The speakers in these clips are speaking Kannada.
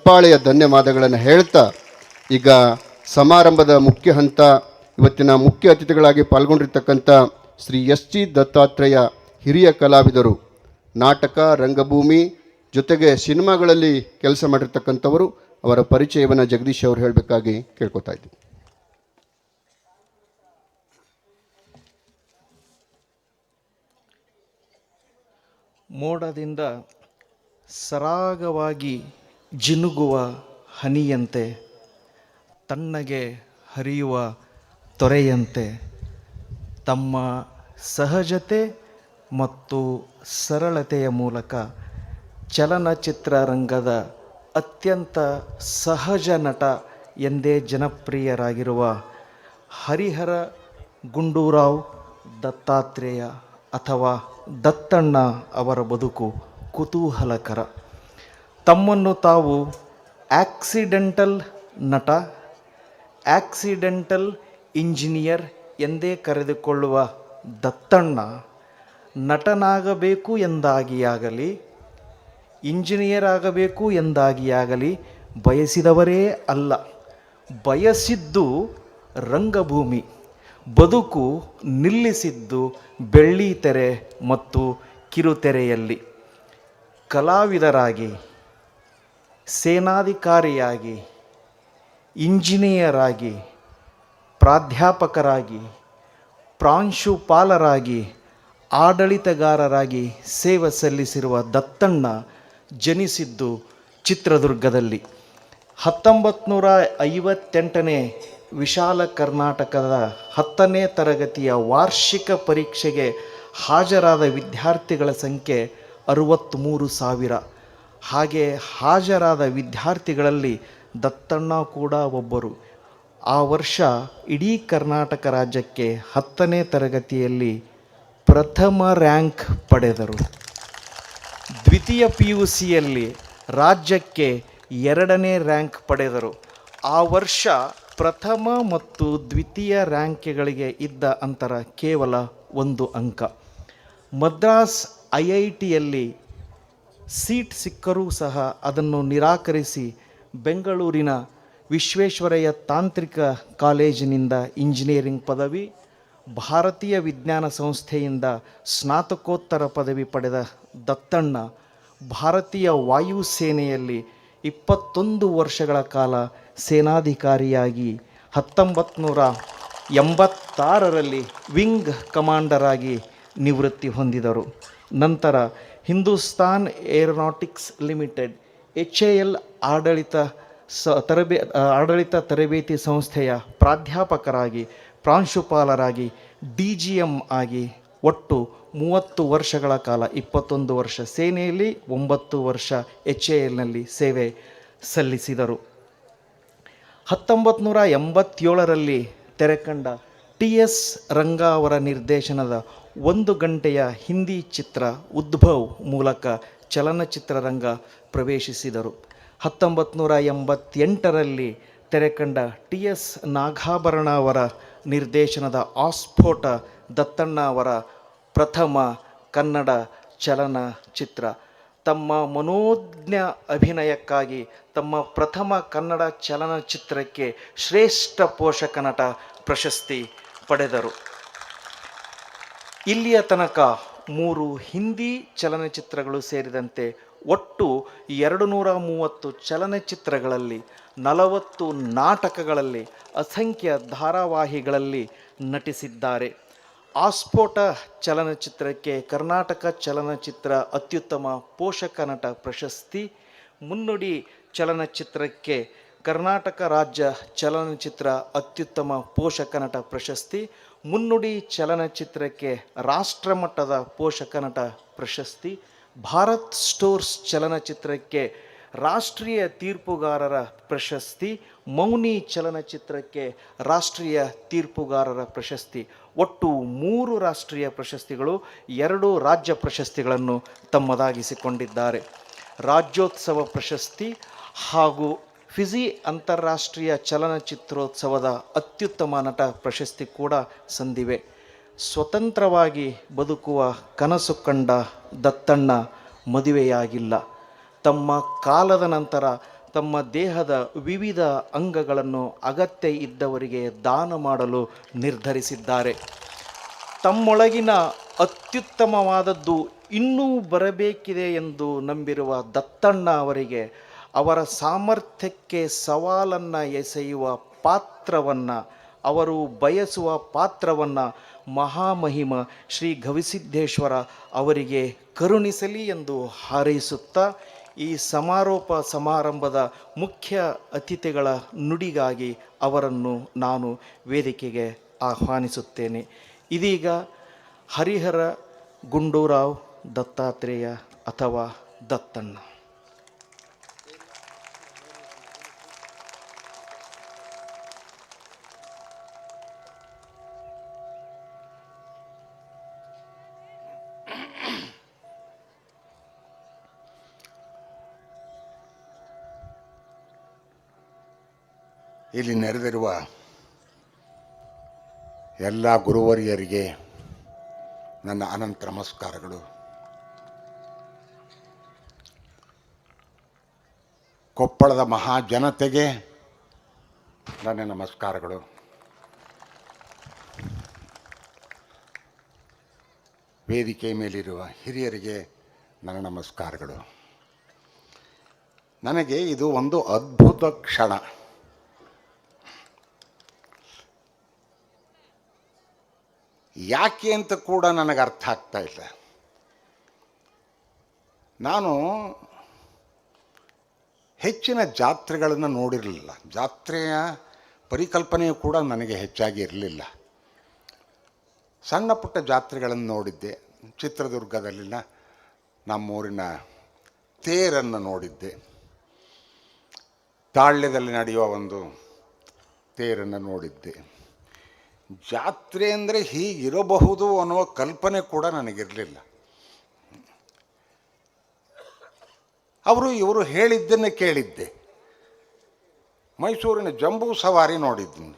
ಚಪ್ಪಾಳೆಯ ಧನ್ಯವಾದಗಳನ್ನು ಹೇಳ್ತಾ ಈಗ ಸಮಾರಂಭದ ಮುಖ್ಯ ಹಂತ, ಇವತ್ತಿನ ಮುಖ್ಯ ಅತಿಥಿಗಳಾಗಿ ಪಾಲ್ಗೊಂಡಿರ್ತಕ್ಕಂಥ ಶ್ರೀ ಎಸ್ ಜಿ ದತ್ತಾತ್ರೇಯ ಹಿರಿಯ ಕಲಾವಿದರು, ನಾಟಕ, ರಂಗಭೂಮಿ ಜೊತೆಗೆ ಸಿನಿಮಾಗಳಲ್ಲಿ ಕೆಲಸ ಮಾಡಿರ್ತಕ್ಕಂಥವರು. ಅವರ ಪರಿಚಯವನ್ನು ಜಗದೀಶ್ ಅವರು ಹೇಳಬೇಕಾಗಿ ಕೇಳ್ಕೊತಾ ಇದ್ದೀವಿ. ಮೋಡದಿಂದ ಸರಾಗವಾಗಿ ಜಿನುಗುವ ಹನಿಯಂತೆ, ತಣ್ಣಗೆ ಹರಿಯುವ ತೊರೆಯಂತೆ ತಮ್ಮ ಸಹಜತೆ ಮತ್ತು ಸರಳತೆಯ ಮೂಲಕ ಚಲನಚಿತ್ರರಂಗದ ಅತ್ಯಂತ ಸಹಜ ನಟ ಎಂದೇ ಜನಪ್ರಿಯರಾಗಿರುವ ಹರಿಹರ ಗುಂಡೂರಾವ್ ದತ್ತಾತ್ರೇಯ ಅಥವಾ ದತ್ತಣ್ಣ ಅವರ ಬದುಕು ಕುತೂಹಲಕರ. ತಮ್ಮನ್ನು ತಾವು ಆಕ್ಸಿಡೆಂಟಲ್ ನಟ, ಆಕ್ಸಿಡೆಂಟಲ್ ಇಂಜಿನಿಯರ್ ಎಂದೇ ಕರೆದುಕೊಳ್ಳುವ ದತ್ತಣ್ಣ ನಟನಾಗಬೇಕು ಎಂದಾಗಿಯಾಗಲಿ ಇಂಜಿನಿಯರ್ ಆಗಬೇಕು ಎಂದಾಗಿಯಾಗಲಿ ಬಯಸಿದವರೇ ಅಲ್ಲ. ಬಯಸಿದ್ದು ರಂಗಭೂಮಿ, ಬದುಕು ನಿಲ್ಲಿಸಿದ್ದು ಬೆಳ್ಳಿತೆರೆ ಮತ್ತು ಕಿರುತೆರೆಯಲ್ಲಿ. ಕಲಾವಿದರಾಗಿ, ಸೇನಾಧಿಕಾರಿಯಾಗಿ, ಇಂಜಿನಿಯರ್ ಆಗಿ, ಪ್ರಾಧ್ಯಾಪಕರಾಗಿ, ಪ್ರಾಂಶುಪಾಲರಾಗಿ, ಆಡಳಿತಗಾರರಾಗಿ ಸೇವೆ ಸಲ್ಲಿಸಿರುವ ದತ್ತಣ್ಣ ಜನಿಸಿದ್ದು ಚಿತ್ರದುರ್ಗದಲ್ಲಿ. 1958ನೇ ವಿಶಾಲ ಕರ್ನಾಟಕದ 10ನೇ ತರಗತಿಯ ವಾರ್ಷಿಕ ಪರೀಕ್ಷೆಗೆ ಹಾಜರಾದ ವಿದ್ಯಾರ್ಥಿಗಳ ಸಂಖ್ಯೆ 63,000. ಹಾಗೆ ಹಾಜರಾದ ವಿದ್ಯಾರ್ಥಿಗಳಲ್ಲಿ ದತ್ತಣ್ಣ ಕೂಡ ಒಬ್ಬರು. ಆ ವರ್ಷ ಇಡೀ ಕರ್ನಾಟಕ ರಾಜ್ಯಕ್ಕೆ 10ನೇ ತರಗತಿಯಲ್ಲಿ ಪ್ರಥಮ ರ್ಯಾಂಕ್ ಪಡೆದರು. ದ್ವಿತೀಯ PUCಯಲ್ಲಿ ರಾಜ್ಯಕ್ಕೆ 2ನೇ ರ್ಯಾಂಕ್ ಪಡೆದರು. ಆ ವರ್ಷ ಪ್ರಥಮ ಮತ್ತು ದ್ವಿತೀಯ ರ್ಯಾಂಕ್ಗಳಿಗೆ ಇದ್ದ ಅಂತರ ಕೇವಲ 1 ಅಂಕ. ಮದ್ರಾಸ್ IITಯಲ್ಲಿ ಸೀಟ್ ಸಿಕ್ಕರೂ ಸಹ ಅದನ್ನು ನಿರಾಕರಿಸಿ ಬೆಂಗಳೂರಿನ ವಿಶ್ವೇಶ್ವರಯ್ಯ ತಾಂತ್ರಿಕ ಕಾಲೇಜಿನಿಂದ ಇಂಜಿನಿಯರಿಂಗ್ ಪದವಿ, ಭಾರತೀಯ ವಿಜ್ಞಾನ ಸಂಸ್ಥೆಯಿಂದ ಸ್ನಾತಕೋತ್ತರ ಪದವಿ ಪಡೆದ ದತ್ತಣ್ಣ ಭಾರತೀಯ ವಾಯುಸೇನೆಯಲ್ಲಿ 21 ವರ್ಷಗಳ ಕಾಲ ಸೇನಾಧಿಕಾರಿಯಾಗಿ 1986ರಲ್ಲಿ ವಿಂಗ್ ಕಮಾಂಡರ್ ಆಗಿ ನಿವೃತ್ತಿ ಹೊಂದಿದರು. ನಂತರ ಹಿಂದೂಸ್ತಾನ್ ಏರೋನಾಟಿಕ್ಸ್ ಲಿಮಿಟೆಡ್ HAL ಆಡಳಿತ ತರಬೇತಿ ಸಂಸ್ಥೆಯ ಪ್ರಾಧ್ಯಾಪಕರಾಗಿ, ಪ್ರಾಂಶುಪಾಲರಾಗಿ, DGM ಆಗಿ ಒಟ್ಟು 30 ವರ್ಷಗಳ ಕಾಲ, 21 ವರ್ಷ ಸೇನೆಯಲ್ಲಿ, 9 ವರ್ಷ HALನಲ್ಲಿ ಸೇವೆ ಸಲ್ಲಿಸಿದರು. 1987ರಲ್ಲಿ ತೆರೆಕಂಡ TS ರಂಗ ಅವರ ನಿರ್ದೇಶನದ 1 ಗಂಟೆಯ ಹಿಂದಿ ಚಿತ್ರ ಉದ್ಭವ್ ಮೂಲಕ ಚಲನಚಿತ್ರರಂಗ ಪ್ರವೇಶಿಸಿದರು. 1988ರಲ್ಲಿ ತೆರೆಕಂಡ TS ನಾಗಾಭರಣ ಅವರ ನಿರ್ದೇಶನದ ಆಸ್ಫೋಟ ದತ್ತಣ್ಣ ಅವರ ಪ್ರಥಮ ಕನ್ನಡ ಚಲನಚಿತ್ರ. ತಮ್ಮ ಮನೋಜ್ಞ ಅಭಿನಯಕ್ಕಾಗಿ ತಮ್ಮ ಪ್ರಥಮ ಕನ್ನಡ ಚಲನಚಿತ್ರಕ್ಕೆ ಶ್ರೇಷ್ಠ ಪೋಷಕ ನಟ ಪ್ರಶಸ್ತಿ ಪಡೆದರು. ಇಲ್ಲಿಯ ತನಕ 3 ಹಿಂದಿ ಚಲನಚಿತ್ರಗಳು ಸೇರಿದಂತೆ ಒಟ್ಟು 230 ಚಲನಚಿತ್ರಗಳಲ್ಲಿ, 40 ನಾಟಕಗಳಲ್ಲಿ, ಅಸಂಖ್ಯ ಧಾರಾವಾಹಿಗಳಲ್ಲಿ ನಟಿಸಿದ್ದಾರೆ. ಆಸ್ಫೋಟ ಚಲನಚಿತ್ರಕ್ಕೆ ಕರ್ನಾಟಕ ಚಲನಚಿತ್ರ ಅತ್ಯುತ್ತಮ ಪೋಷಕ ನಟ ಪ್ರಶಸ್ತಿ, ಮುನ್ನುಡಿ ಚಲನಚಿತ್ರಕ್ಕೆ ಕರ್ನಾಟಕ ರಾಜ್ಯ ಚಲನಚಿತ್ರ ಅತ್ಯುತ್ತಮ ಪೋಷಕ ನಟ ಪ್ರಶಸ್ತಿ, ಮುನ್ನುಡಿ ಚಲನಚಿತ್ರಕ್ಕೆ ರಾಷ್ಟ್ರಮಟ್ಟದ ಪೋಷಕ ನಟ ಪ್ರಶಸ್ತಿ, ಭಾರತ್ ಸ್ಟೋರ್ಸ್ ಚಲನಚಿತ್ರಕ್ಕೆ ರಾಷ್ಟ್ರೀಯ ತೀರ್ಪುಗಾರರ ಪ್ರಶಸ್ತಿ, ಮೌನಿ ಚಲನಚಿತ್ರಕ್ಕೆ ರಾಷ್ಟ್ರೀಯ ತೀರ್ಪುಗಾರರ ಪ್ರಶಸ್ತಿ, ಒಟ್ಟು 3 ರಾಷ್ಟ್ರೀಯ ಪ್ರಶಸ್ತಿಗಳು, 2 ರಾಜ್ಯ ಪ್ರಶಸ್ತಿಗಳನ್ನು ತಮ್ಮದಾಗಿಸಿಕೊಂಡಿದ್ದಾರೆ. ರಾಜ್ಯೋತ್ಸವ ಪ್ರಶಸ್ತಿ ಹಾಗೂ ಫಿಜಿ ಅಂತಾರಾಷ್ಟ್ರೀಯ ಚಲನಚಿತ್ರೋತ್ಸವದ ಅತ್ಯುತ್ತಮ ನಟ ಪ್ರಶಸ್ತಿ ಕೂಡ ಸಂದಿವೆ. ಸ್ವತಂತ್ರವಾಗಿ ಬದುಕುವ ಕನಸು ಕಂಡ ದತ್ತಣ್ಣ ಮದುವೆಯಾಗಿಲ್ಲ. ತಮ್ಮ ಕಾಲದ ನಂತರ ತಮ್ಮ ದೇಹದ ವಿವಿಧ ಅಂಗಗಳನ್ನು ಅಗತ್ಯ ಇದ್ದವರಿಗೆ ದಾನ ಮಾಡಲು ನಿರ್ಧರಿಸಿದ್ದಾರೆ. ತಮ್ಮೊಳಗಿನ ಅತ್ಯುತ್ತಮವಾದದ್ದು ಇನ್ನೂ ಬರಬೇಕಿದೆ ಎಂದು ನಂಬಿರುವ ದತ್ತಣ್ಣ ಅವರಿಗೆ ಅವರ ಸಾಮರ್ಥ್ಯಕ್ಕೆ ಸವಾಲನ್ನು ಎಸೆಯುವ ಪಾತ್ರವನ್ನು, ಅವರು ಬಯಸುವ ಪಾತ್ರವನ್ನು ಮಹಾಮಹಿಮ ಶ್ರೀ ಗವಿಸಿದ್ದೇಶ್ವರ ಅವರಿಗೆ ಕರುಣಿಸಲಿ ಎಂದು ಹಾರೈಸುತ್ತಾ, ಈ ಸಮಾರೋಪ ಸಮಾರಂಭದ ಮುಖ್ಯ ಅತಿಥಿಗಳ ನುಡಿಗಾಗಿ ಅವರನ್ನು ನಾನು ವೇದಿಕೆಗೆ ಆಹ್ವಾನಿಸುತ್ತೇನೆ. ಇದೀಗ ಹರಿಹರ ಗುಂಡೂರಾವ್ ದತ್ತಾತ್ರೇಯ ಅಥವಾ ದತ್ತಣ್ಣ. ಇಲ್ಲಿ ನೆರೆದಿರುವ ಎಲ್ಲ ಗುರುವರಿಯರಿಗೆ ನನ್ನ ಅನಂತ ನಮಸ್ಕಾರಗಳು. ಕೊಪ್ಪಳದ ಮಹಾಜನತೆಗೆ ನನ್ನ ನಮಸ್ಕಾರಗಳು. ವೇದಿಕೆ ಮೇಲಿರುವ ಹಿರಿಯರಿಗೆ ನನ್ನ ನಮಸ್ಕಾರಗಳು. ನನಗೆ ಇದು ಒಂದು ಅದ್ಭುತ ಕ್ಷಣ. ಯಾಕೆ ಅಂತ ಕೂಡ ನನಗೆ ಅರ್ಥ ಆಗ್ತಾ ಇಲ್ಲ. ನಾನು ಹೆಚ್ಚಿನ ಜಾತ್ರೆಗಳನ್ನು ನೋಡಿರಲಿಲ್ಲ. ಜಾತ್ರೆಯ ಪರಿಕಲ್ಪನೆಯು ಕೂಡ ನನಗೆ ಹೆಚ್ಚಾಗಿ ಇರಲಿಲ್ಲ. ಸಣ್ಣ ಪುಟ್ಟ ಜಾತ್ರೆಗಳನ್ನು ನೋಡಿದ್ದೆ. ಚಿತ್ರದುರ್ಗದಲ್ಲಿನ ನಮ್ಮೂರಿನ ತೇರನ್ನು ನೋಡಿದ್ದೆ. ತಾಳ್ಯದಲ್ಲಿ ನಡೆಯುವ ಒಂದು ತೇರನ್ನು ನೋಡಿದ್ದೆ. ಜಾತ್ರೆ ಅಂದರೆ ಹೀಗಿರಬಹುದು ಅನ್ನುವ ಕಲ್ಪನೆ ಕೂಡ ನನಗಿರಲಿಲ್ಲ. ಇವರು ಹೇಳಿದ್ದನ್ನೇ ಕೇಳಿದ್ದೆ. ಮೈಸೂರಿನ ಜಂಬೂ ಸವಾರಿ ನೋಡಿದ್ದೀನಿ.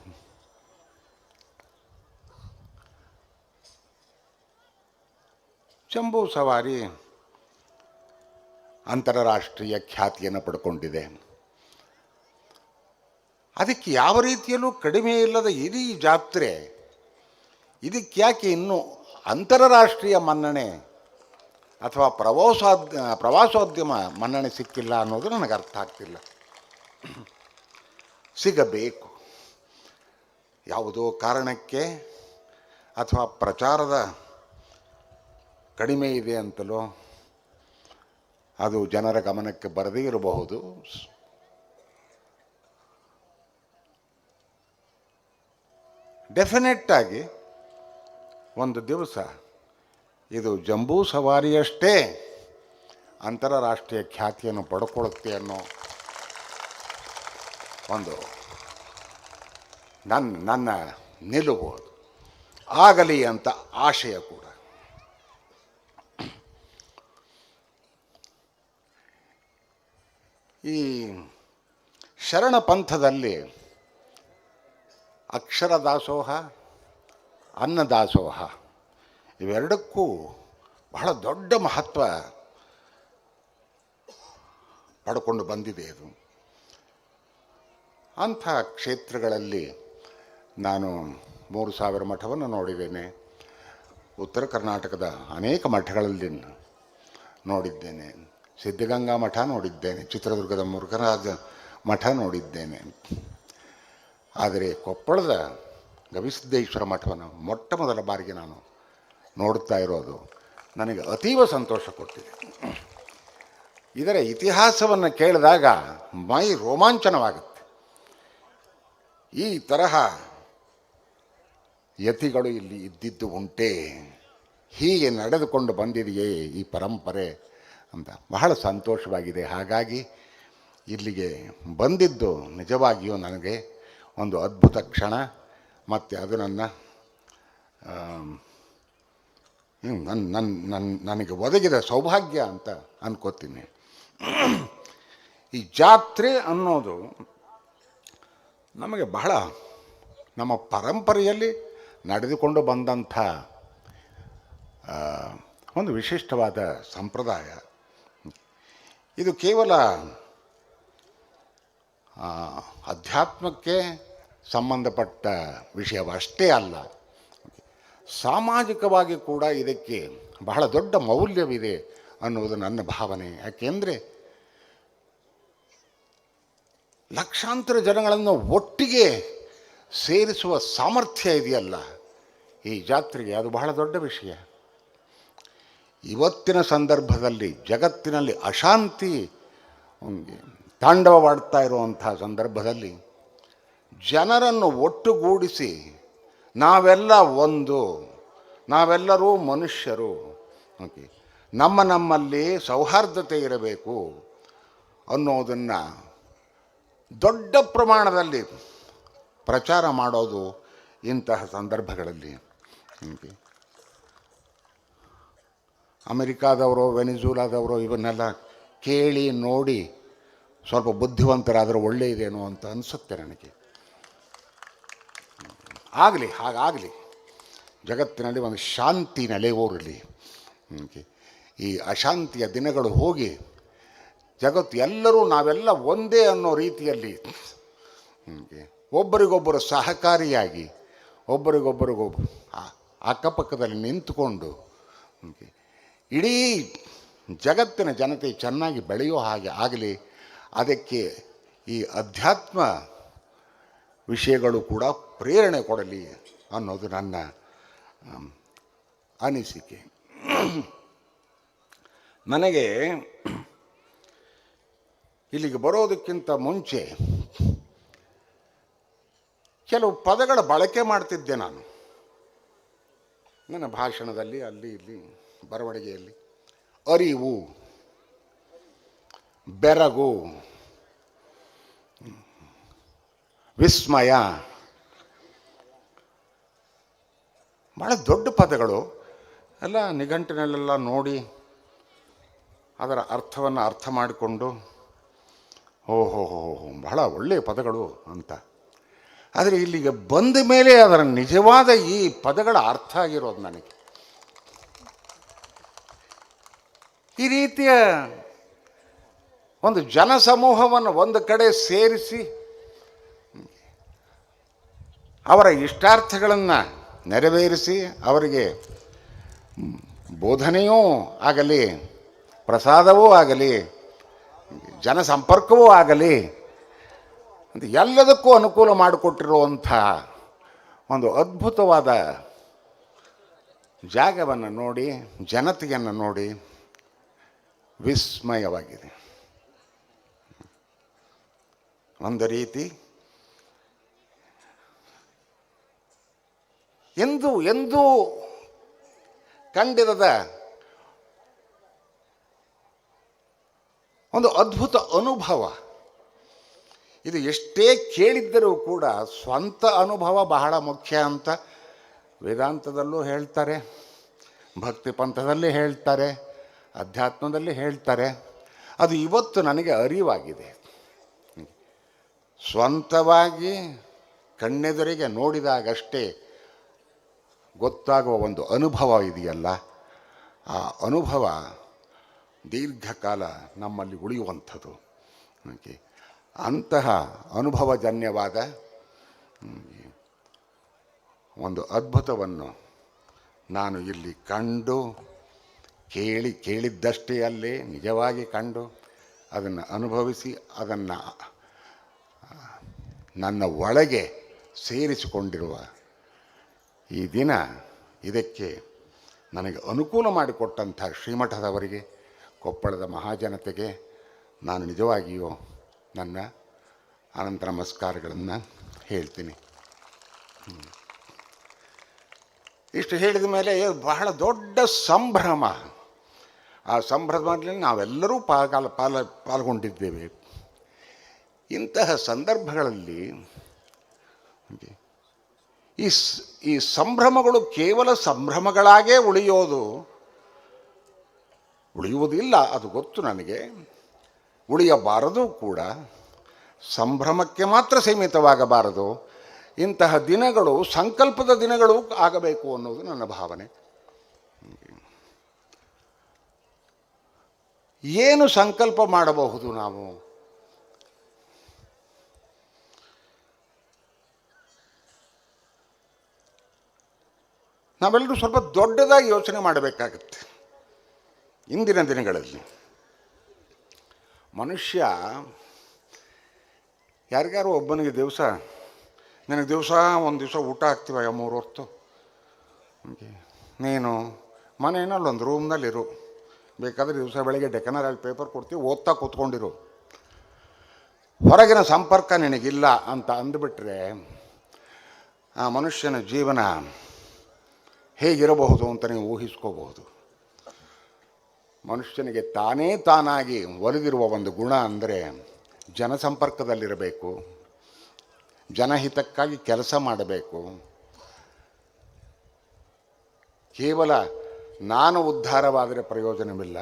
ಜಂಬೂ ಸವಾರಿ ಅಂತಾರಾಷ್ಟ್ರೀಯ ಖ್ಯಾತಿಯನ್ನು ಪಡ್ಕೊಂಡಿದೆ. ಅದಕ್ಕೆ ಯಾವ ರೀತಿಯಲ್ಲೂ ಕಡಿಮೆ ಇಲ್ಲದ ಇಡೀ ಜಾತ್ರೆ, ಇದಕ್ಕೆ ಯಾಕೆ ಇನ್ನೂ ಅಂತಾರಾಷ್ಟ್ರೀಯ ಮನ್ನಣೆ ಅಥವಾ ಪ್ರವಾಸೋದ್ಯಮ ಮನ್ನಣೆ ಸಿಕ್ಕಿಲ್ಲ ಅನ್ನೋದು ನನಗೆ ಅರ್ಥ ಆಗ್ತಿಲ್ಲ. ಸಿಗಬೇಕು. ಯಾವುದೋ ಕಾರಣಕ್ಕೆ ಅಥವಾ ಪ್ರಚಾರದ ಕಡಿಮೆ ಇದೆ ಅಂತಲೋ ಅದು ಜನರ ಗಮನಕ್ಕೆ ಬರದೇ ಇರಬಹುದು. ಡೆಫಿನೆಟ್ಟಾಗಿ ಒಂದು ದಿವಸ ಇದು ಜಂಬೂ ಸವಾರಿಯಷ್ಟೇ ಅಂತಾರಾಷ್ಟ್ರೀಯ ಖ್ಯಾತಿಯನ್ನು ಪಡ್ಕೊಳ್ಳುತ್ತೆ ಅನ್ನೋ ಒಂದು ನನ್ನ ನಿಲುವು. ಅದು ಆಗಲಿ ಅಂತ ಆಶಯ ಕೂಡ. ಈ ಶರಣ ಪಂಥದಲ್ಲಿ ಅಕ್ಷರ ದಾಸೋಹ, ಅನ್ನದಾಸೋಹ ಇವೆರಡಕ್ಕೂ ಬಹಳ ದೊಡ್ಡ ಮಹತ್ವ ಪಡ್ಕೊಂಡು ಬಂದಿದೆ. ಇದು ಅಂಥ ಕ್ಷೇತ್ರಗಳಲ್ಲಿ ನಾನು 3000 ಮಠವನ್ನು ನೋಡಿದ್ದೇನೆ. ಉತ್ತರ ಕರ್ನಾಟಕದ ಅನೇಕ ಮಠಗಳಲ್ಲಿ ನೋಡಿದ್ದೇನೆ. ಸಿದ್ಧಗಂಗಾ ಮಠ ನೋಡಿದ್ದೇನೆ. ಚಿತ್ರದುರ್ಗದ ಮುರುಘರಾಜ ಮಠ ನೋಡಿದ್ದೇನೆ. ಆದರೆ ಕೊಪ್ಪಳದ ಗವಿಸಿದ್ದೇಶ್ವರ ಮಠವನ್ನು ಮೊಟ್ಟ ಮೊದಲ ಬಾರಿಗೆ ನಾನು ನೋಡ್ತಾ ಇರೋದು ನನಗೆ ಅತೀವ ಸಂತೋಷ ಕೊಟ್ಟಿದೆ. ಇದರ ಇತಿಹಾಸವನ್ನು ಕೇಳಿದಾಗ ಮೈ ರೋಮಾಂಚನವಾಗುತ್ತೆ. ಈ ತರಹ ಯತಿಗಳು ಇಲ್ಲಿ ಇದ್ದಿದ್ದು ಉಂಟೆ, ಹೀಗೆ ನಡೆದುಕೊಂಡು ಬಂದಿದೆಯೇ ಈ ಪರಂಪರೆ ಅಂತ ಬಹಳ ಸಂತೋಷವಾಗಿದೆ. ಹಾಗಾಗಿ ಇಲ್ಲಿಗೆ ಬಂದಿದ್ದು ನಿಜವಾಗಿಯೂ ನನಗೆ ಒಂದು ಅದ್ಭುತ ಕ್ಷಣ. ಮತ್ತು ಅದು ನನಗೆ ಒದಗಿದ ಸೌಭಾಗ್ಯ ಅಂತ ಅನ್ಕೋತೀನಿ. ಈ ಜಾತ್ರೆ ಅನ್ನೋದು ನಮಗೆ ಬಹಳ ನಮ್ಮ ಪರಂಪರೆಯಲ್ಲಿ ನಡೆದುಕೊಂಡು ಬಂದಂಥ ಒಂದು ವಿಶಿಷ್ಟವಾದ ಸಂಪ್ರದಾಯ. ಇದು ಕೇವಲ ಅಧ್ಯಾತ್ಮಕ್ಕೆ ಸಂಬಂಧಪಟ್ಟ ವಿಷಯವಷ್ಟೇ ಅಲ್ಲ, ಸಾಮಾಜಿಕವಾಗಿ ಕೂಡ ಇದಕ್ಕೆ ಬಹಳ ದೊಡ್ಡ ಮೌಲ್ಯವಿದೆ ಅನ್ನುವುದು ನನ್ನ ಭಾವನೆ. ಯಾಕೆಂದರೆ ಲಕ್ಷಾಂತರ ಜನಗಳನ್ನು ಒಟ್ಟಿಗೆ ಸೇರಿಸುವ ಸಾಮರ್ಥ್ಯ ಇದೆಯಲ್ಲ ಈ ಜಾತ್ರೆಗೆ, ಅದು ಬಹಳ ದೊಡ್ಡ ವಿಷಯ. ಇವತ್ತಿನ ಸಂದರ್ಭದಲ್ಲಿ ಜಗತ್ತಿನಲ್ಲಿ ಅಶಾಂತಿ ತಾಂಡವವಾಡ್ತಾ ಇರುವಂಥ ಸಂದರ್ಭದಲ್ಲಿ ಜನರನ್ನು ಒಟ್ಟುಗೂಡಿಸಿ ನಾವೆಲ್ಲ ಒಂದು, ನಾವೆಲ್ಲರೂ ಮನುಷ್ಯರು, ನಮ್ಮಲ್ಲಿ ಸೌಹಾರ್ದತೆ ಇರಬೇಕು ಅನ್ನೋದನ್ನು ದೊಡ್ಡ ಪ್ರಮಾಣದಲ್ಲಿ ಪ್ರಚಾರ ಮಾಡೋದು ಇಂತಹ ಸಂದರ್ಭಗಳಲ್ಲಿ. ಅಮೆರಿಕಾದವರು, ವೆನಿಜುಲಾದವರು ಇವನ್ನೆಲ್ಲ ಕೇಳಿ ನೋಡಿ ಸ್ವಲ್ಪ ಬುದ್ಧಿವಂತರಾದರೆ ಒಳ್ಳೆಯದೇನೋ ಅಂತ ಅನಿಸುತ್ತೆ ನನಗೆ. ಆಗಲಿ, ಹಾಗಾಗಲಿ. ಜಗತ್ತಿನಲ್ಲಿ ಒಂದು ಶಾಂತಿ ನೆಲೆಯೂರಲಿ. ಈ ಅಶಾಂತಿಯ ದಿನಗಳು ಹೋಗಿ ಜಗತ್ತು ಎಲ್ಲರೂ ನಾವೆಲ್ಲ ಒಂದೇ ಅನ್ನೋ ರೀತಿಯಲ್ಲಿ ಒಬ್ಬರಿಗೊಬ್ಬರು ಸಹಕಾರಿಯಾಗಿ ಒಬ್ಬರಿಗೊಬ್ಬರಿಗೊಬ್ಬರು ಅಕ್ಕಪಕ್ಕದಲ್ಲಿ ನಿಂತುಕೊಂಡು ಇಡೀ ಜಗತ್ತಿನ ಜನತೆ ಚೆನ್ನಾಗಿ ಬೆಳೆಯೋ ಹಾಗೆ ಆಗಲಿ. ಅದಕ್ಕೆ ಈ ಅಧ್ಯಾತ್ಮ ವಿಷಯಗಳು ಕೂಡ ಪ್ರೇರಣೆ ಕೊಡಲಿ ಅನ್ನೋದು ನನ್ನ ಅನಿಸಿಕೆ. ನನಗೆ ಇಲ್ಲಿಗೆ ಬರೋದಕ್ಕಿಂತ ಮುಂಚೆ ಕೆಲವು ಪದಗಳ ಬಳಕೆ ಮಾಡ್ತಿದ್ದೆ ನಾನು ನನ್ನ ಭಾಷಣದಲ್ಲಿ, ಅಲ್ಲಿ ಇಲ್ಲಿ ಬರವಣಿಗೆಯಲ್ಲಿ. ಅರಿವು, ಬೆರಗು, ವಿಸ್ಮಯ, ಭಾಳ ದೊಡ್ಡ ಪದಗಳು. ಎಲ್ಲ ನಿಘಂಟಿನಲ್ಲೆಲ್ಲ ನೋಡಿ ಅದರ ಅರ್ಥವನ್ನು ಅರ್ಥ ಮಾಡಿಕೊಂಡು ಓಹೋ ಬಹಳ ಒಳ್ಳೆಯ ಪದಗಳು ಅಂತ. ಆದರೆ ಇಲ್ಲಿಗೆ ಬಂದ ಮೇಲೆ ಅದರ ನಿಜವಾದ ಈ ಪದಗಳ ಅರ್ಥ ಆಗಿರೋದು ನನಗೆ. ಈ ರೀತಿಯ ಒಂದು ಜನಸಮೂಹವನ್ನು ಒಂದು ಕಡೆ ಸೇರಿಸಿ ಅವರ ಇಷ್ಟಾರ್ಥಗಳನ್ನು ನೆರವೇರಿಸಿ ಅವರಿಗೆ ಬೋಧನೆಯೂ ಆಗಲಿ, ಪ್ರಸಾದವೂ ಆಗಲಿ, ಜನಸಂಪರ್ಕವೂ ಆಗಲಿ ಅಂತ ಎಲ್ಲದಕ್ಕೂ ಅನುಕೂಲ ಮಾಡಿಕೊಟ್ಟಿರುವಂಥ ಒಂದು ಅದ್ಭುತವಾದ ಜಾಗವನ್ನು ನೋಡಿ, ಜನತೆಯನ್ನು ನೋಡಿ ವಿಸ್ಮಯವಾಗಿದೆ. ಒಂದು ರೀತಿ ಎಂದೂ ಕಂಡಿರದ ಒಂದು ಅದ್ಭುತ ಅನುಭವ ಇದು. ಎಷ್ಟೇ ಕೇಳಿದ್ದರೂ ಕೂಡ ಸ್ವಂತ ಅನುಭವ ಬಹಳ ಮುಖ್ಯ ಅಂತ ವೇದಾಂತದಲ್ಲೂ ಹೇಳ್ತಾರೆ, ಭಕ್ತಿ ಪಂಥದಲ್ಲಿ ಹೇಳ್ತಾರೆ, ಅಧ್ಯಾತ್ಮದಲ್ಲಿ ಹೇಳ್ತಾರೆ. ಅದು ಇವತ್ತು ನನಗೆ ಅರಿವಾಗಿದೆ. ಸ್ವಂತವಾಗಿ ಕಣ್ಣೆದುರಿಗೆ ನೋಡಿದಾಗಷ್ಟೇ ಗೊತ್ತಾಗುವ ಒಂದು ಅನುಭವ ಇದೆಯಲ್ಲ, ಆ ಅನುಭವ ದೀರ್ಘಕಾಲ ನಮ್ಮಲ್ಲಿ ಉಳಿಯುವಂಥದ್ದು. ಅಂತಹ ಅನುಭವಜನ್ಯವಾದ ಒಂದು ಅದ್ಭುತವನ್ನು ನಾನು ಇಲ್ಲಿ ಕಂಡು ಕೇಳಿದ್ದಷ್ಟೇ ಅಲ್ಲೇ ನಿಜವಾಗಿ ಕಂಡು ಅದನ್ನು ಅನುಭವಿಸಿ ಅದನ್ನು ನನ್ನ ಒಳಗೆ ಸೇರಿಸಿಕೊಂಡಿರುವ ಈ ದಿನ, ಇದಕ್ಕೆ ನನಗೆ ಅನುಕೂಲ ಮಾಡಿಕೊಟ್ಟಂಥ ಶ್ರೀಮಠದವರಿಗೆ, ಕೊಪ್ಪಳದ ಮಹಾಜನತೆಗೆ ನಾನು ನಿಜವಾಗಿಯೂ ನನ್ನ ಅನಂತ ನಮಸ್ಕಾರಗಳನ್ನು ಹೇಳ್ತೀನಿ. ಇಷ್ಟು ಹೇಳಿದ ಮೇಲೆ ಬಹಳ ದೊಡ್ಡ ಸಂಭ್ರಮ. ಆ ಸಂಭ್ರಮದಲ್ಲಿ ನಾವೆಲ್ಲರೂ ಪಾಲ್ಗೊಂಡಿದ್ದೇವೆ. ಇಂತಹ ಸಂದರ್ಭಗಳಲ್ಲಿ ಈ ಸಂಭ್ರಮಗಳು ಕೇವಲ ಸಂಭ್ರಮಗಳಾಗೇ ಉಳಿಯುವುದಿಲ್ಲ, ಅದು ಗೊತ್ತು ನನಗೆ. ಉಳಿಯಬಾರದು ಕೂಡ. ಸಂಭ್ರಮಕ್ಕೆ ಮಾತ್ರ ಸೀಮಿತವಾಗಬಾರದು. ಇಂತಹ ದಿನಗಳು ಸಂಕಲ್ಪದ ದಿನಗಳು ಆಗಬೇಕು ಅನ್ನೋದು ನನ್ನ ಭಾವನೆ. ಏನು ಸಂಕಲ್ಪ ಮಾಡಬಹುದು ನಾವು? ನಾವೆಲ್ಲರೂ ಸ್ವಲ್ಪ ದೊಡ್ಡದಾಗಿ ಯೋಚನೆ ಮಾಡಬೇಕಾಗತ್ತೆ. ಇಂದಿನ ದಿನಗಳಲ್ಲಿ ಮನುಷ್ಯ ಯಾರಿಗಾರು ಒಬ್ಬನಿಗೆ ದಿವಸ ನಿನಗೆ ಒಂದು ದಿವಸ ಊಟ ಹಾಕ್ತೀವ 3 ಹೊತ್ತು, ನೀನು ಮನೆಯಲ್ಲಿ ಒಂದು ರೂಮ್ನಲ್ಲಿರು, ಬೇಕಾದರೆ ದಿವಸ ಬೆಳಗ್ಗೆ ಡೆಕನರಲ್ಲಿ ಪೇಪರ್ ಕೊಡ್ತೀವಿ, ಓದ್ತಾ ಕೂತ್ಕೊಂಡಿರು, ಹೊರಗಿನ ಸಂಪರ್ಕ ನಿನಗಿಲ್ಲ ಅಂತ ಅಂದುಬಿಟ್ರೆ ಆ ಮನುಷ್ಯನ ಜೀವನ ಹೇಗಿರಬಹುದು ಅಂತ ನೀವು ಊಹಿಸ್ಕೋಬಹುದು. ಮನುಷ್ಯನಿಗೆ ತಾನಾಗಿ ಒಲಿದಿರುವ ಒಂದು ಗುಣ ಅಂದರೆ ಜನಸಂಪರ್ಕದಲ್ಲಿರಬೇಕು, ಜನಹಿತಕ್ಕಾಗಿ ಕೆಲಸ ಮಾಡಬೇಕು. ಕೇವಲ ನಾನು ಉದ್ಧಾರವಾದರೆ ಪ್ರಯೋಜನವಿಲ್ಲ.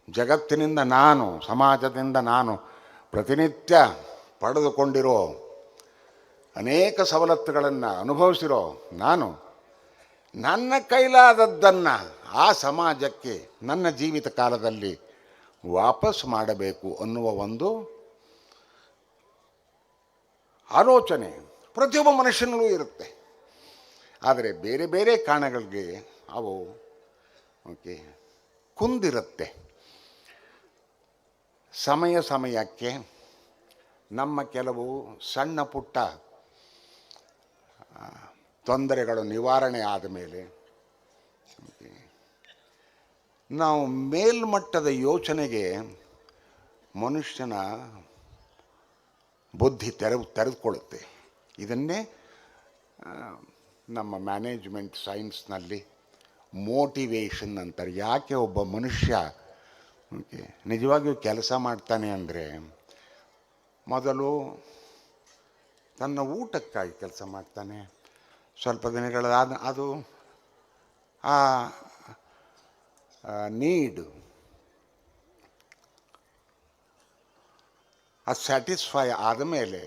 ಜಗತ್ತಿನಿಂದ ನಾನು, ಸಮಾಜದಿಂದ ನಾನು ಪ್ರತಿನಿತ್ಯ ಪಡೆದುಕೊಂಡಿರೋ ಅನೇಕ ಸವಲತ್ತುಗಳನ್ನು ಅನುಭವಿಸಿರೋ ನಾನು ನನ್ನ ಕೈಲಾದದ್ದನ್ನು ಆ ಸಮಾಜಕ್ಕೆ ನನ್ನ ಜೀವಿತ ಕಾಲದಲ್ಲಿ ವಾಪಸ್ ಮಾಡಬೇಕು ಅನ್ನುವ ಒಂದು ಆಲೋಚನೆ ಪ್ರತಿಯೊಬ್ಬ ಮನುಷ್ಯನಲ್ಲೂ ಇರುತ್ತೆ. ಆದರೆ ಬೇರೆ ಬೇರೆ ಕಾರಣಗಳಿಗೆ ಅವು ಕುಂದಿರುತ್ತೆ. ಸಮಯಕ್ಕೆ ನಮ್ಮ ಕೆಲವು ಸಣ್ಣ ಪುಟ್ಟ ತೊಂದರೆಗಳು ನಿವಾರಣೆ ಆದ ಮೇಲೆ ನಾವು ಮೇಲ್ಮಟ್ಟದ ಯೋಚನೆಗೆ ಮನುಷ್ಯನ ಬುದ್ಧಿ ತೆರೆದುಕೊಳ್ಳುತ್ತೆ. ಇದನ್ನೇ ನಮ್ಮ ಮ್ಯಾನೇಜ್ಮೆಂಟ್ ಸೈನ್ಸ್ನಲ್ಲಿ ಮೋಟಿವೇಶನ್ ಅಂತಾರೆ. ಯಾಕೆ ಒಬ್ಬ ಮನುಷ್ಯ ನಿಜವಾಗಿಯೂ ಕೆಲಸ ಮಾಡ್ತಾನೆ ಅಂದರೆ ಮೊದಲು ತನ್ನ ಊಟಕ್ಕಾಗಿ ಕೆಲಸ ಮಾಡ್ತಾನೆ. ಸ್ವಲ್ಪ ದಿನಗಳಾದ ಅದು ಆ ನೀಡು ಅದು ಸ್ಯಾಟಿಸ್ಫೈ ಆದಮೇಲೆ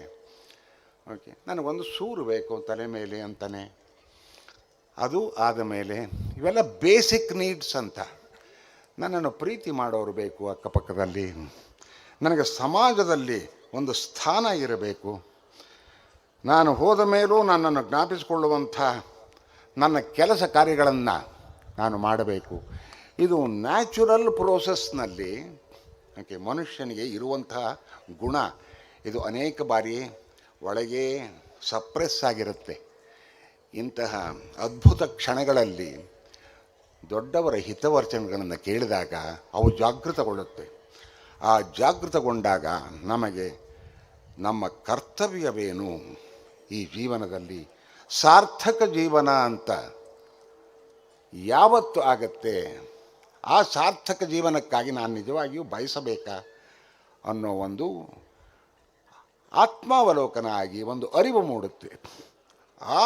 ನನಗೊಂದು ಸೂರು ಬೇಕು ತಲೆ ಮೇಲೆ ಅಂತಾನೆ. ಅದು ಆದಮೇಲೆ ಇವೆಲ್ಲ ಬೇಸಿಕ್ ನೀಡ್ಸ್ ಅಂತ. ನನ್ನನ್ನು ಪ್ರೀತಿ ಮಾಡೋರು ಬೇಕು ಅಕ್ಕಪಕ್ಕದಲ್ಲಿ, ನನಗೆ ಸಮಾಜದಲ್ಲಿ ಒಂದು ಸ್ಥಾನ ಇರಬೇಕು, ನಾನು ಹೋದ ಮೇಲೂ ನನ್ನನ್ನು ಜ್ಞಾಪಿಸಿಕೊಳ್ಳುವಂಥ ನನ್ನ ಕೆಲಸ ಕಾರ್ಯಗಳನ್ನು ನಾನು ಮಾಡಬೇಕು. ಇದು ನ್ಯಾಚುರಲ್ ಪ್ರೋಸೆಸ್ನಲ್ಲಿ ಮನುಷ್ಯನಿಗೆ ಇರುವಂತಹ ಗುಣ. ಇದು ಅನೇಕ ಬಾರಿ ಒಳಗೆ ಸಪ್ರೆಸ್ ಆಗಿರುತ್ತೆ. ಇಂತಹ ಅದ್ಭುತ ಕ್ಷಣಗಳಲ್ಲಿ ದೊಡ್ಡವರ ಹಿತವಚನಗಳನ್ನು ಕೇಳಿದಾಗ ಅವು ಜಾಗೃತಗೊಳ್ಳುತ್ತೆ. ಆ ಜಾಗೃತಗೊಂಡಾಗ ನಮಗೆ ನಮ್ಮ ಕರ್ತವ್ಯವೇನು ಈ ಜೀವನದಲ್ಲಿ ಸಾರ್ಥಕ ಜೀವನ ಅಂತ ಯಾವತ್ತು ಆಗತ್ತೆ, ಆ ಸಾರ್ಥಕ ಜೀವನಕ್ಕಾಗಿ ನಾನು ನಿಜವಾಗಿಯೂ ಬಯಸಬೇಕಾ ಅನ್ನೋ ಒಂದು ಆತ್ಮಾವಲೋಕನ ಆಗಿ ಒಂದು ಅರಿವು ಮೂಡುತ್ತೆ. ಆ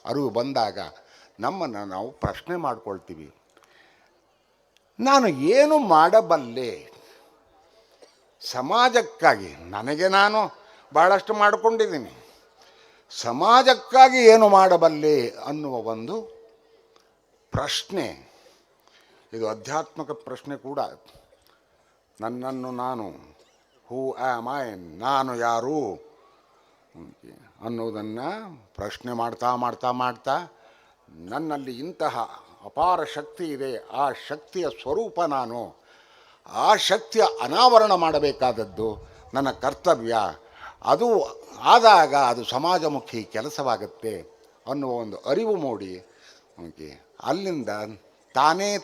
ಅರಿವು ಬಂದಾಗ ನಮ್ಮನ್ನು ನಾವು ಪ್ರಶ್ನೆ ಮಾಡ್ಕೊಳ್ತೀವಿ, ನಾನು ಏನು ಮಾಡಬಲ್ಲೆ ಸಮಾಜಕ್ಕಾಗಿ. ನನಗೆ ನಾನು ಭಾಳಷ್ಟು ಮಾಡಿಕೊಂಡಿದ್ದೀನಿ, ಸಮಾಜಕ್ಕಾಗಿ ಏನು ಮಾಡಬಲ್ಲೆ ಅನ್ನುವ ಒಂದು ಪ್ರಶ್ನೆ. ಇದು ಆಧ್ಯಾತ್ಮಿಕ ಪ್ರಶ್ನೆ ಕೂಡ. ನನ್ನನ್ನು ನಾನು, ಹೂ ಆಮ್ ಐ, ನಾನು ಯಾರು ಅನ್ನೋದನ್ನು ಪ್ರಶ್ನೆ ಮಾಡ್ತಾ ಮಾಡ್ತಾ ಮಾಡ್ತಾ ನನ್ನಲ್ಲಿ ಇಂತಹ ಅಪಾರ ಶಕ್ತಿ ಇದೆ, ಆ ಶಕ್ತಿಯ ಸ್ವರೂಪ ನಾನು, ಆ ಶಕ್ತಿಯ ಅನಾವರಣ ಮಾಡಬೇಕಾದದ್ದು ನನ್ನ ಕರ್ತವ್ಯ. ಅದು ಆದಾಗ ಅದು ಸಮಾಜಮುಖಿ ಕೆಲಸವಾಗುತ್ತೆ ಅನ್ನುವ ಒಂದು ಅರಿವು ಮೂಡಿ ಅಲ್ಲಿಂದ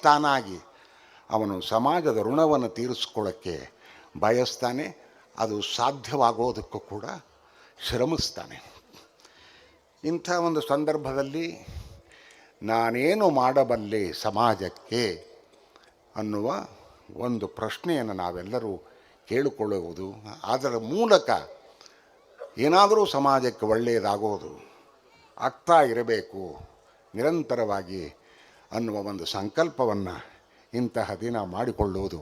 ತಾನಾಗಿ ಅವನು ಸಮಾಜದ ಋಣವನ್ನು ತೀರಿಸ್ಕೊಳ್ಳೋಕ್ಕೆ ಬಯಸ್ತಾನೆ. ಅದು ಸಾಧ್ಯವಾಗೋದಕ್ಕೂ ಕೂಡ ಶ್ರಮಿಸ್ತಾನೆ. ಇಂಥ ಒಂದು ಸಂದರ್ಭದಲ್ಲಿ ನಾನೇನು ಮಾಡಬಲ್ಲೆ ಸಮಾಜಕ್ಕೆ ಅನ್ನುವ ಒಂದು ಪ್ರಶ್ನೆಯನ್ನು ನಾವೆಲ್ಲರೂ ಕೇಳಿಕೊಳ್ಳುವುದು, ಅದರ ಮೂಲಕ ಏನಾದರೂ ಸಮಾಜಕ್ಕೆ ಒಳ್ಳೆಯದಾಗೋದು ಆಗ್ತಾ ಇರಬೇಕು ನಿರಂತರವಾಗಿ ಅನ್ನುವ ಒಂದು ಸಂಕಲ್ಪವನ್ನು ಇಂತಹ ದಿನ ಮಾಡಿಕೊಳ್ಳುವುದು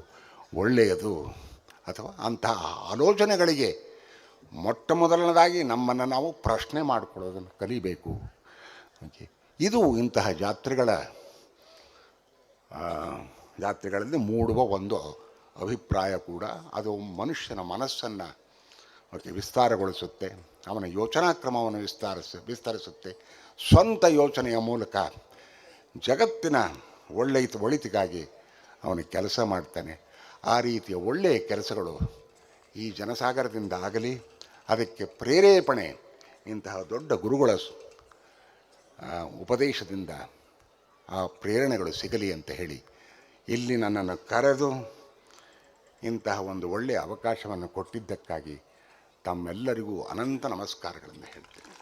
ಒಳ್ಳೆಯದು. ಅಥವಾ ಅಂತಹ ಆಲೋಚನೆಗಳಿಗೆ ಮೊಟ್ಟ ಮೊದಲನೇದಾಗಿ ನಮ್ಮನ್ನು ನಾವು ಪ್ರಶ್ನೆ ಮಾಡಿಕೊಳ್ಳೋದನ್ನು ಕಲಿಬೇಕು. ಇದು ಇಂತಹ ಜಾತ್ರೆಗಳಲ್ಲಿ ಮೂಡುವ ಒಂದು ಅಭಿಪ್ರಾಯ ಕೂಡ. ಅದು ಮನುಷ್ಯನ ಮನಸ್ಸನ್ನು ವಿಸ್ತಾರಗೊಳಿಸುತ್ತೆ, ಅವನ ಯೋಚನಾ ಕ್ರಮವನ್ನು ವಿಸ್ತರಿಸುತ್ತೆ. ಸ್ವಂತ ಯೋಚನೆಯ ಮೂಲಕ ಜಗತ್ತಿನ ಒಳಿತಿಗಾಗಿ ಅವನು ಕೆಲಸ ಮಾಡ್ತಾನೆ. ಆ ರೀತಿಯ ಒಳ್ಳೆಯ ಕೆಲಸಗಳು ಈ ಜನಸಾಗರದಿಂದ ಆಗಲಿ, ಅದಕ್ಕೆ ಪ್ರೇರೇಪಣೆ ಇಂತಹ ದೊಡ್ಡ ಗುರುಗಳ ಉಪದೇಶದಿಂದ ಆ ಪ್ರೇರಣೆಗಳು ಸಿಗಲಿ ಅಂತ ಹೇಳಿ ಇಲ್ಲಿ ನನ್ನನ್ನು ಕರೆದು ಇಂತಹ ಒಂದು ಒಳ್ಳೆಯ ಅವಕಾಶವನ್ನು ಕೊಟ್ಟಿದ್ದಕ್ಕಾಗಿ ತಮ್ಮೆಲ್ಲರಿಗೂ ಅನಂತ ನಮಸ್ಕಾರಗಳನ್ನು ಹೇಳ್ತೇನೆ.